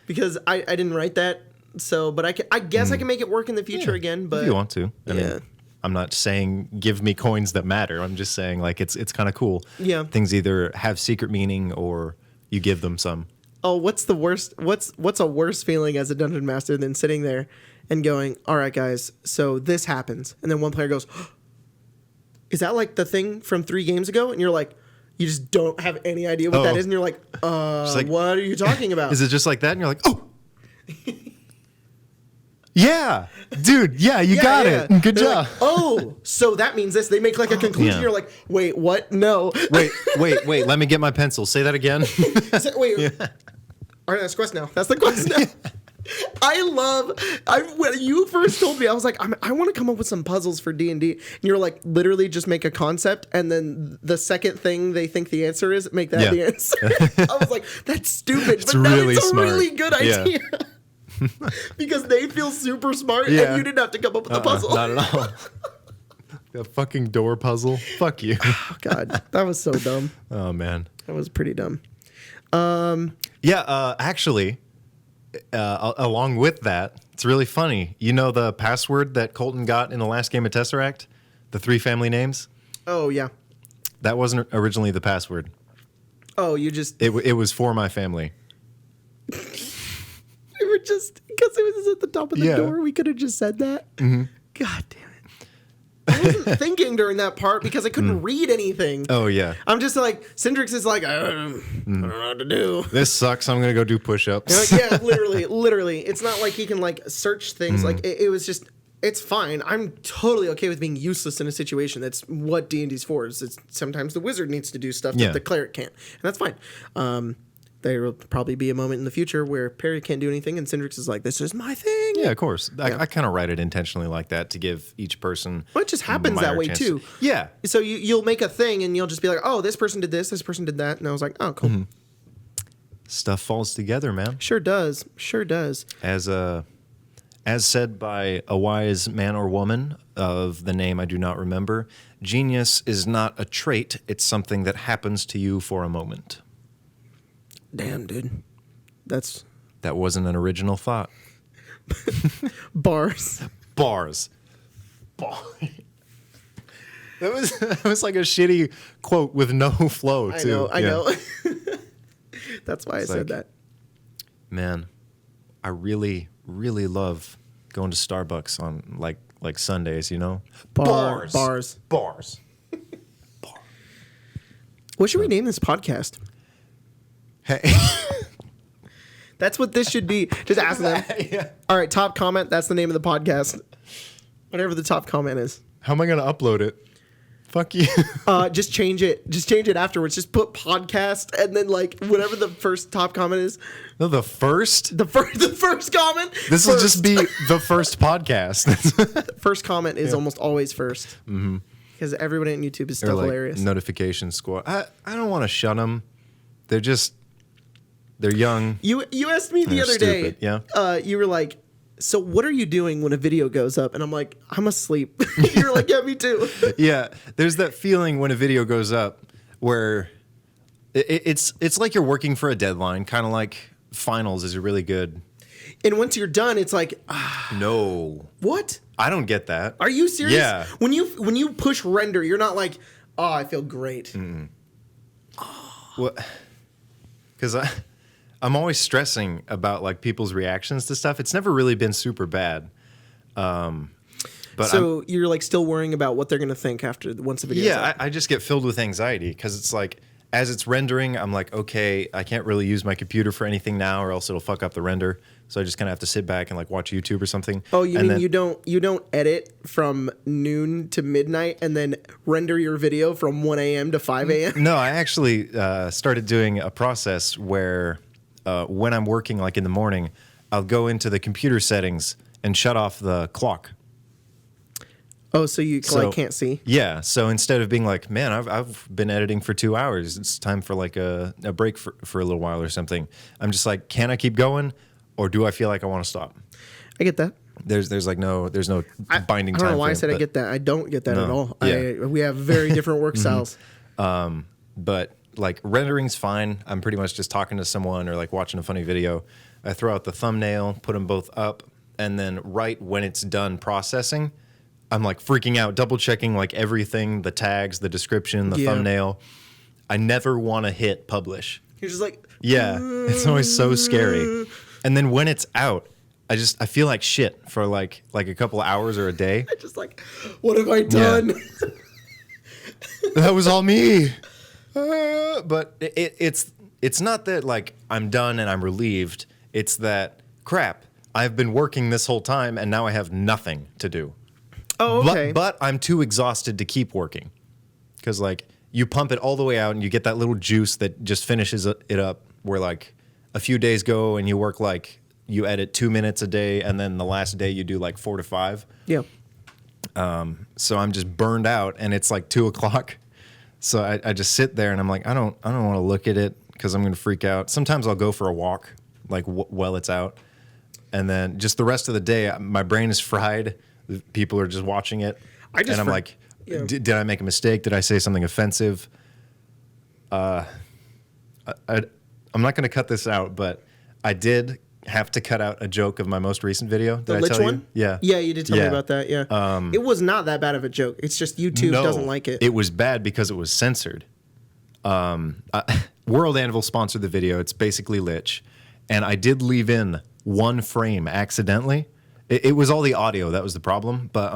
A: Because I didn't write that. So, but I guess I can make it work in the future again. But
B: if you want to. I mean, I'm not saying give me coins that matter. I'm just saying like it's kind of cool.
A: Yeah.
B: Things either have secret meaning or you give them some.
A: Oh, what's the worst? What's a worse feeling as a dungeon master than sitting there and going, all right, guys, so this happens. And then one player goes, oh, is that like the thing from 3 games ago? And you're like, you just don't have any idea what that is. And you're like, what are you talking about?
B: Is it just like that? And you're like, oh. Yeah, dude. Yeah, you got it. Good
A: They're
B: job.
A: Like, oh, so that means this. They make like a conclusion.
B: Yeah.
A: You're like, wait, what? No.
B: Wait. Let me get my pencil. Say that again.
A: Wait. Yeah. All right, that's the quest now. That's the quest now. When you first told me, I was like, I want to come up with some puzzles for D&D. And you're like, literally just make a concept, and then the second thing they think the answer is, make that the answer. I was like, that's stupid.
B: It's
A: but now
B: really
A: it's a
B: smart.
A: really good idea. Because they feel super smart, and you didn't have to come up with the puzzle.
B: Not at all. The fucking door puzzle. Fuck you.
A: Oh, God, that was so dumb.
B: Oh, man.
A: That was pretty dumb.
B: Actually, along with that, it's really funny. You know the password that Colton got in the last game of Tesseract? The 3 family names?
A: Oh, yeah.
B: That wasn't originally the password.
A: Oh, you just...
B: It was for my family.
A: We were just... Because it was at the top of the door, we could have just said that. Mm-hmm. God damn it. I wasn't thinking during that part because I couldn't read anything.
B: Oh, yeah.
A: I'm just like... Cindrix is like, I don't know what to do.
B: This sucks. I'm going to go do push-ups.
A: Like, yeah, literally. It's not like he can, like, search things. Like, it was just... It's fine. I'm totally okay with being useless in a situation. That's what D&D's for. It's sometimes the wizard needs to do stuff that the cleric can't. And that's fine. There will probably be a moment in the future where Perry can't do anything and Cindrix is like, this is my thing.
B: Yeah, of course. I kind of write it intentionally like that to give each person
A: Well, it just happens that way, too.
B: Yeah.
A: So you'll make a thing and you'll just be like, oh, this person did this person did that. And I was like, oh, cool.
B: Stuff falls together, man.
A: Sure does.
B: As said by a wise man or woman of the name I do not remember, genius is not a trait, it's something that happens to you for a moment.
A: Damn, dude.
B: That wasn't an original thought.
A: Bars.
B: That was like a shitty quote with no flow, too.
A: I know. That's why I said that. Man,
B: I really love going to Starbucks on like Sundays, you know?
A: Bars. What should we name this podcast?
B: Hey.
A: That's what this should be. Just ask them. Yeah. All right, top comment. That's the name of the podcast. Whatever the top comment is.
B: How am I going to upload it? Fuck you.
A: Just change it. Just change it afterwards. Just put podcast and then like whatever the first top comment is.
B: No, the first?
A: The first comment?
B: This will just be the first podcast.
A: First comment is almost always first. Mm-hmm. Because everybody on YouTube is still hilarious.
B: Notification squad. I don't want to shun them. They're young.
A: You asked me the other day.
B: Yeah.
A: You were like, so what are you doing when a video goes up? And I'm like, I'm asleep. You're like, yeah, me too.
B: Yeah. There's that feeling when a video goes up where it's like you're working for a deadline, kind of like finals is really good.
A: And once you're done, it's like,
B: no.
A: What?
B: I don't get that.
A: Are you serious?
B: Yeah.
A: When you push render, you're not like, Oh, I feel great.
B: What? Because I'm always stressing about like people's reactions to stuff. It's never really been super bad. But
A: so you're like still worrying about what they're gonna think after once the video's up.
B: I just get filled with anxiety because it's like as it's rendering, I'm like, okay, I can't really use my computer for anything now, or else it'll fuck up the render. So I just kind of have to sit back and like watch YouTube or something.
A: Oh, you mean you don't edit from noon to midnight and then render your video from 1 a.m. to 5 a.m.?
B: No, I actually started doing a process where when I'm working like in the morning, I'll go into the computer settings and shut off the clock.
A: Oh, so you like can't see?
B: Yeah. So instead of being like, man, I've been editing for 2 hours, it's time for like a break for a little while or something. I'm just like, can I keep going, or do I feel like I want to stop?
A: I get that.
B: There's no binding time.
A: I don't know why
B: frame,
A: I said I get that. I don't get that at all.
B: Yeah.
A: We have very different work styles.
B: But like rendering's fine. I'm pretty much just talking to someone or like watching a funny video. I throw out the thumbnail, put them both up, and then right when it's done processing, I'm like freaking out, double checking like everything, the tags, the description, the thumbnail. I never want to hit publish.
A: You're just like,
B: yeah, it's always so scary. And then when it's out, I feel like shit for like a couple of hours or a day.
A: I just like, what have I done?
B: Yeah. That was all me. But it's not that like I'm done and I'm relieved. It's that crap. I've been working this whole time and now I have nothing to do.
A: Oh, okay.
B: But I'm too exhausted to keep working. Because, like, you pump it all the way out and you get that little juice that just finishes it up where, like, a few days go and you work, like, you edit 2 minutes a day and then the last day you do, like, 4 to 5.
A: Yeah.
B: So I'm just burned out and it's, like, 2 o'clock. So I just sit there and I'm like, I don't want to look at it because I'm going to freak out. Sometimes I'll go for a walk, like, while it's out. And then just the rest of the day, my brain is fried. People are just watching it, and I'm like, did I make a mistake? Did I say something offensive? I'm not going to cut this out, but I did have to cut out a joke of my most recent video. Did I tell you? Yeah.
A: Yeah, you did tell me about that, yeah. It was not that bad of a joke. It's just YouTube doesn't like it.
B: It was bad because it was censored. World Anvil sponsored the video. It's basically Lich. And I did leave in one frame accidentally. It was all the audio that was the problem, but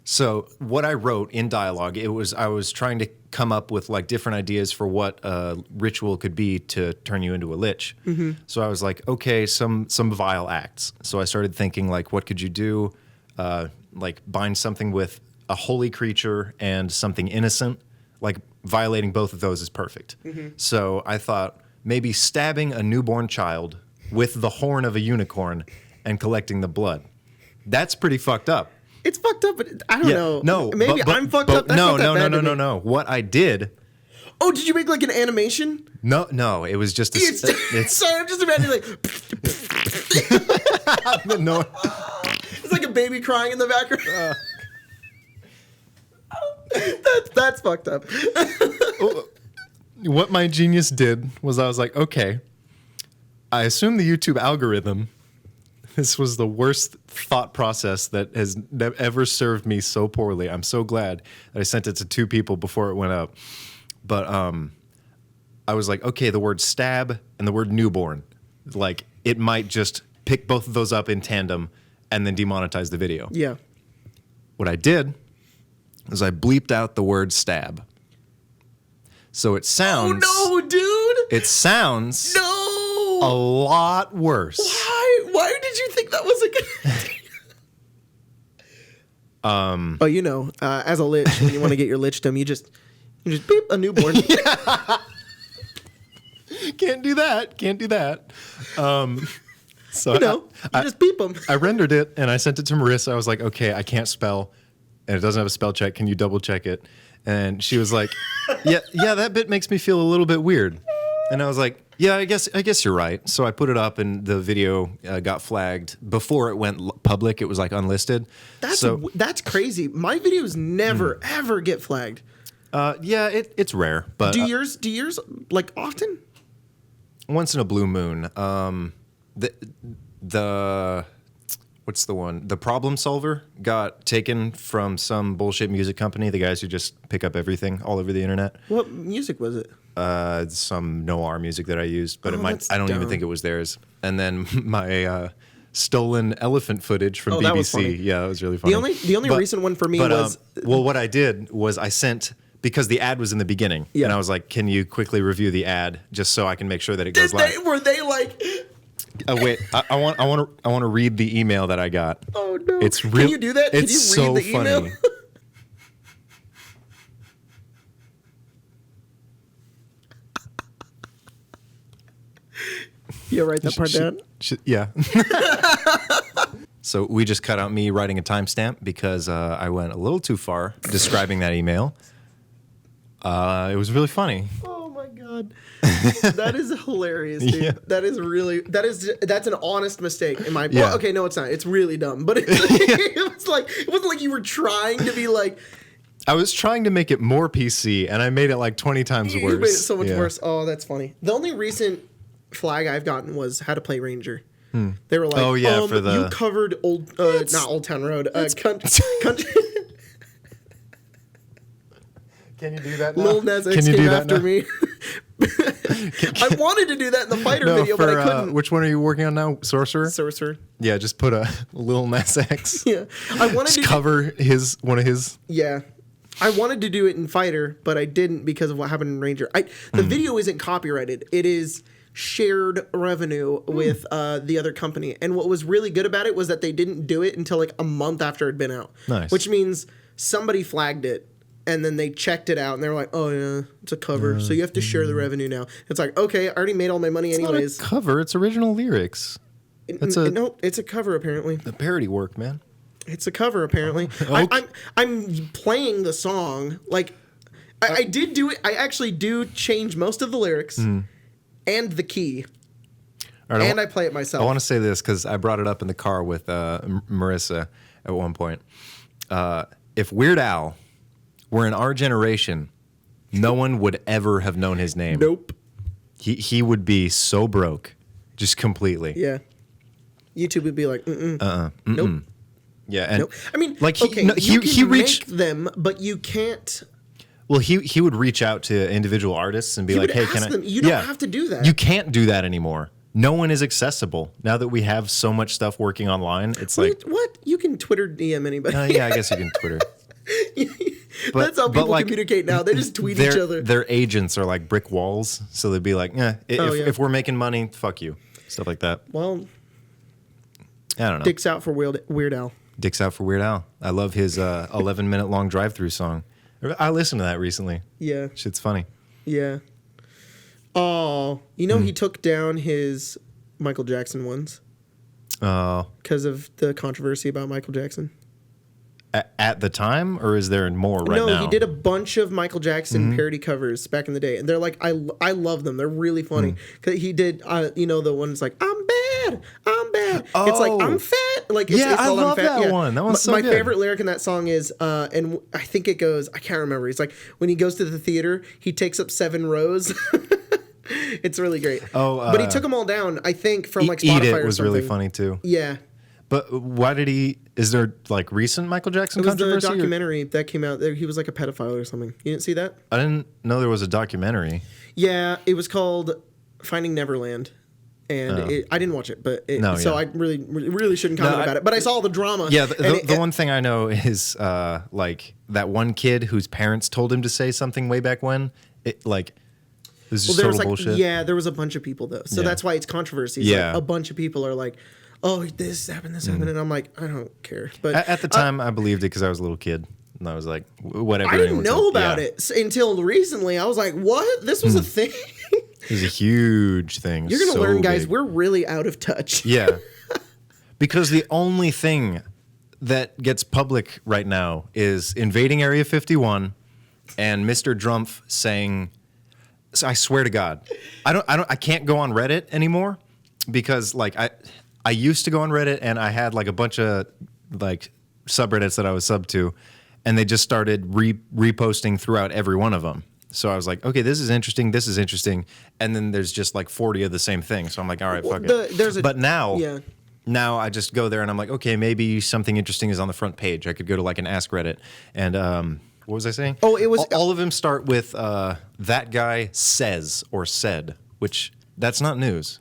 B: so what I wrote in dialogue, I was trying to come up with like different ideas for what a ritual could be to turn you into a lich. Mm-hmm. So I was like, okay, some vile acts. So I started thinking like, what could you do? Like bind something with a holy creature and something innocent. Like violating both of those is perfect. Mm-hmm. So I thought maybe stabbing a newborn child with the horn of a unicorn and collecting the blood. That's pretty fucked up.
A: It's fucked up, but I don't know.
B: No,
A: maybe I'm fucked up. That's
B: No. What I did.
A: Oh, did you make like an animation?
B: No. It was just.
A: Sorry, I'm just imagining like.
B: No.
A: It's like a baby crying in the background. That's fucked up.
B: What my genius did was I was like, okay, I assume the YouTube algorithm. This was the worst thought process that has ever served me so poorly. I'm so glad that I sent it to 2 people before it went up. But I was like, okay, the word stab and the word newborn, like it might just pick both of those up in tandem and then demonetize the video.
A: Yeah.
B: What I did was I bleeped out the word stab. So it sounds...
A: Oh, no, dude!
B: It sounds...
A: No!
B: A lot worse.
A: Why did you think that was a good idea? Oh, you know, as a lich, when you want to get your lichdom, you just beep a newborn.
B: Can't do that. So
A: you know, you just beep them.
B: I rendered it and I sent it to Marissa. I was like, okay, I can't spell, and it doesn't have a spell check. Can you double check it? And she was like, yeah, that bit makes me feel a little bit weird. And I was like, yeah, I guess you're right. So I put it up, and the video got flagged before it went public. It was like unlisted.
A: That's crazy. My videos never ever get flagged.
B: Yeah, it's rare. But
A: do yours like often?
B: Once in a blue moon. what's the one? The Problem Solver got taken from some bullshit music company. The guys who just pick up everything all over the internet.
A: What music was it?
B: Some noir music that I used, but I don't even
A: dumb.
B: think it was theirs. And then my stolen elephant footage from BBC.
A: That was funny.
B: Yeah, that was really funny.
A: The only recent one for me was
B: well, what I did was I sent, because the ad was in the beginning, and I was like, "Can you quickly review the ad just so I can make sure that it goes live?"
A: Were they like?
B: Wait, I want to read the email that I got.
A: Oh no!
B: It's
A: Can you do that? Can you read
B: so
A: the
B: funny.
A: email? You write that part down?
B: Yeah. So we just cut out me writing a timestamp because I went a little too far describing that email. It was really funny.
A: Oh my god, that is hilarious, dude.
B: Yeah.
A: That's an honest mistake in my.
B: Yeah.
A: Well, okay, no, it's not. It's really dumb, but it wasn't like you were trying to be like.
B: I was trying to make it more PC, and I made it like 20 times worse.
A: You made it so much worse. Oh, that's funny. The only recent flag I've gotten was How to Play Ranger. They were like,
B: "Oh yeah,
A: you covered not Old Town Road, country."
B: Can you do that now?
A: Lil Nas X came after me. I wanted to do that in the fighter video, but I couldn't.
B: Which one are you working on now? Sorcerer? Yeah, just put a Lil Nas X.
A: Yeah, I wanted
B: just
A: to
B: cover one of his.
A: Yeah, I wanted to do it in fighter, but I didn't because of what happened in Ranger. The video isn't copyrighted. It is shared revenue with the other company. And what was really good about it was that they didn't do it until like a month after it had been out.
B: Nice.
A: Which means somebody flagged it and then they checked it out and they were like, oh yeah, it's a cover. So you have to share the revenue now. It's like, okay, I already made all my money anyways.
B: It's not a cover, it's original lyrics.
A: No, it's a cover apparently.
B: The parody work, man.
A: It's a cover apparently.
B: Okay.
A: I'm playing the song. Like I did do it. I actually do change most of the lyrics. And the key. Right, and I play it myself.
B: I want to say this because I brought it up in the car with Marissa at one point. If Weird Al were in our generation, no one would ever have known his name.
A: Nope.
B: He would be so broke, just completely.
A: Yeah. YouTube would be like, nope.
B: Yeah, and
A: nope. I mean,
B: like
A: you can make them, but you can't.
B: Well, he would reach out to individual artists and be like, "Hey, can I?"
A: You don't have to do that.
B: You can't do that anymore. No one is accessible now that we have so much stuff working online. It's like
A: what? You can Twitter DM anybody.
B: Yeah, I guess you can Twitter.
A: That's how people communicate now. They just tweet each other.
B: Their agents are like brick walls, so they'd be like, if we're making money, fuck you," stuff like that.
A: Well,
B: I don't know.
A: Dicks out for Weird Al.
B: Dicks out for Weird Al. I love his 11-minute long drive-through song. I listened to that recently.
A: Yeah.
B: Shit's funny.
A: Yeah. Oh, he took down his Michael Jackson ones.
B: Oh.
A: Because of the controversy about Michael Jackson.
B: At the time, or is there more right now?
A: No, he did a bunch of Michael Jackson parody covers back in the day, and they're like, I love them. They're really funny. Cause he did, the ones like, I'm bad.
B: Oh.
A: It's like, I'm fat. Like, it's
B: I
A: called
B: love
A: I'm fat.
B: that one. That one's so
A: my
B: good.
A: favorite lyric in that song is, and I think it goes, I can't remember. He's like, when he goes to the theater, he takes up 7 rows. It's really great. But he took them all down, I think, from like Spotify
B: Eat It
A: or
B: was
A: something.
B: really funny too.
A: Yeah.
B: But why did he? Is there like recent Michael Jackson
A: It was
B: controversy?
A: the documentary that came out. He was like a pedophile or something. You didn't see that?
B: I didn't know there was a documentary.
A: Yeah, it was called Finding Neverland. And I didn't watch it, but I really shouldn't comment about it. But I saw all the drama.
B: Yeah, the one thing I know is like that one kid whose parents told him to say something way back when. It was just total bullshit.
A: Yeah, there was a bunch of people though, so that's why it's controversy.
B: Yeah,
A: a bunch of people are like, "Oh, this happened," and I'm like, I don't care. But
B: at the time, I believed it because I was a little kid. And I was like, whatever.
A: I didn't know about it until recently. I was like, what? This was a thing?
B: It was a huge thing.
A: You're going to learn, guys, we're really out of touch.
B: Yeah. Because the only thing that gets public right now is invading Area 51 and Mr. Drumpf saying, I swear to God, I can't go on Reddit anymore because like I used to go on Reddit and I had like a bunch of like subreddits that I was sub to. And they just started reposting throughout every one of them. So I was like, okay, this is interesting. And then there's just like 40 of the same thing. So I'm like, all right, fuck it. But now now I just go there and I'm like, okay, maybe something interesting is on the front page. I could go to like an Ask Reddit. And what was I saying?
A: Oh, it was
B: all of them start with that guy says or said, which that's not news.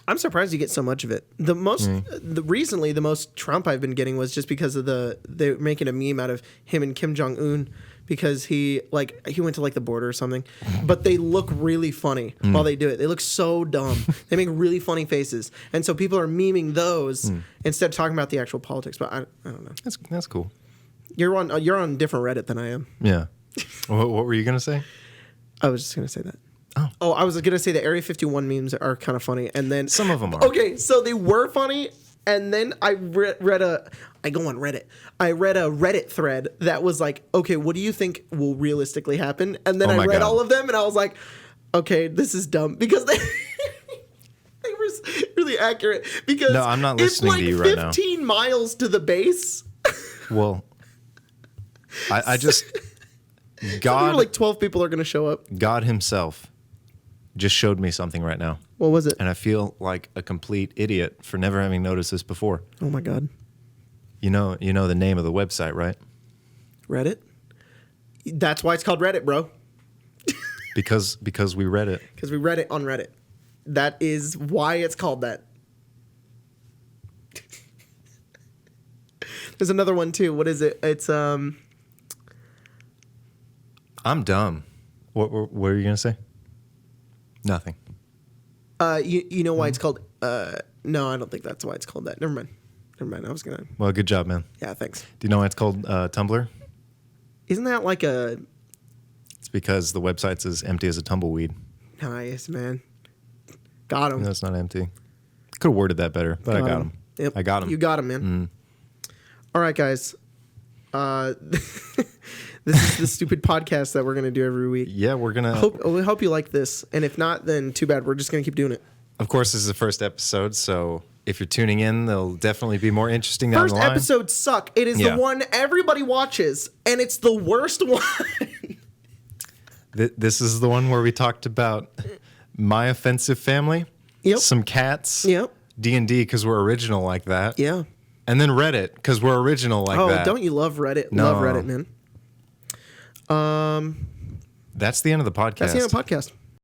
A: I'm surprised you get so much of it. Recently, the most Trump I've been getting was just because of they're making a meme out of him and Kim Jong-un because he went to like the border or something. But they look really funny while they do it. They look so dumb. They make really funny faces, and so people are memeing those instead of talking about the actual politics. But I don't know.
B: That's cool.
A: You're on a different Reddit than I am.
B: Yeah. What were you gonna say?
A: I was just gonna say that.
B: Oh,
A: I was gonna say the Area 51 memes are kind of funny, and then
B: some of them are.
A: Okay, so they were funny, and then I read a Reddit thread that was like, okay, what do you think will realistically happen? And then I read all of them, and I was like, okay, this is dumb because they were really accurate. Because
B: no, I'm not listening to you right now.
A: 15 miles to the base.
B: Well, I just God,
A: like 12 people are gonna show up.
B: God Himself just showed me something right now.
A: What was it?
B: And I feel like a complete idiot for never having noticed this before.
A: Oh my God.
B: You know the name of the website, right?
A: Reddit? That's why it's called Reddit, bro.
B: because we read it.
A: Because we read it on Reddit. That is why it's called that. There's another one too. What is it? It's
B: I'm dumb. What were you gonna say? Nothing.
A: You know why it's called? No, I don't think that's why it's called that. Never mind. I was gonna.
B: Well, good job, man.
A: Yeah, thanks.
B: Do you know why it's called Tumblr?
A: Isn't that like a?
B: It's because the website's as empty as a tumbleweed.
A: Nice, man. Got him.
B: No, it's not empty. Could have worded that better, but I got him.
A: Yep.
B: I got him.
A: You got him, man.
B: Mm.
A: All right, guys. This is the stupid podcast that we're gonna do every week.
B: Yeah, we're gonna.
A: We hope you like this, and if not, then too bad. We're just gonna keep doing it.
B: Of course, this is the first episode, so if you're tuning in, they'll definitely be more interesting down the line.
A: First episodes suck. It is the one everybody watches, and it's the worst one.
B: This is the one where we talked about My Offensive Family.
A: Yep.
B: Some cats.
A: Yep.
B: D&D because we're original like that.
A: Yeah.
B: And then Reddit because we're original like that.
A: Oh, don't you love Reddit?
B: No.
A: Love Reddit, man.
B: That's the end of the podcast.
A: That's the end of the podcast.